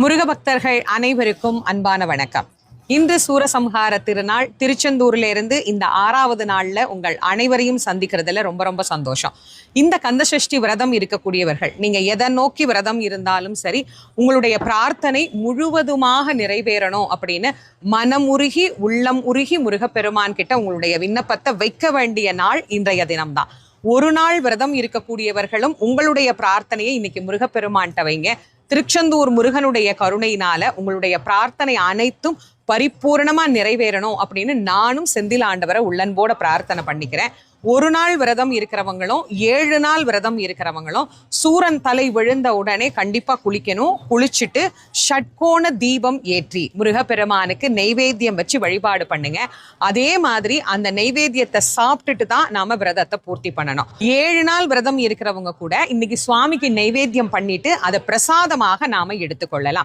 முருக பக்தர்கள் அனைவருக்கும் அன்பான வணக்கம். இன்று சூரசம்ஹார திருநாள். திருச்செந்தூர்ல இருந்து இந்த 6வது நாள்ல உங்கள் அனைவரையும் சந்திக்கிறதுல ரொம்ப ரொம்ப சந்தோஷம். இந்த கந்தசஷ்டி விரதம் இருக்கக்கூடியவர்கள், நீங்க எதை நோக்கி விரதம் இருந்தாலும் சரி, உங்களுடைய பிரார்த்தனை முழுவதுமாக நிறைவேறணும் அப்படின்னு மனமுருகி உள்ளம் உருகி முருகப்பெருமான் கிட்ட உங்களுடைய விண்ணப்பத்தை வைக்க வேண்டிய நாள் இன்றைய தினம்தான். ஒரு நாள் விரதம் இருக்கக்கூடியவர்களும் உங்களுடைய பிரார்த்தனையை இன்னைக்கு முருகப்பெருமான்கிட்ட வைங்க. திருச்செந்தூர் முருகனுடைய கருணையினால உங்களுடைய பிரார்த்தனை அனைத்தும் பரிபூர்ணமா நிறைவேறணும் அப்படின்னு நானும் செந்தில் ஆண்டவரை உள்ளன்போட பிரார்த்தனை பண்ணிக்கிறேன். ஒரு நாள் விரதம் இருக்கிறவங்களும் 7 நாள் விரதம் இருக்கிறவங்களும் சூரன் தலை விழுந்த உடனே கண்டிப்பா குளிக்கணும். குளிச்சுட்டு ஷட்கோண தீபம் ஏற்றி முருகப்பெருமானுக்கு நெய்வேத்தியம் வச்சு வழிபாடு பண்ணுங்க. அதே மாதிரி அந்த நெய்வேத்தியத்தை சாப்பிட்டுட்டு தான் நாம விரதத்தை பூர்த்தி பண்ணணும். 7 நாள் விரதம் இருக்கிறவங்க கூட இன்னைக்கு சுவாமிக்கு நெய்வேத்தியம் பண்ணிட்டு அதை பிரசாதமாக நாம எடுத்துக்கொள்ளலாம்.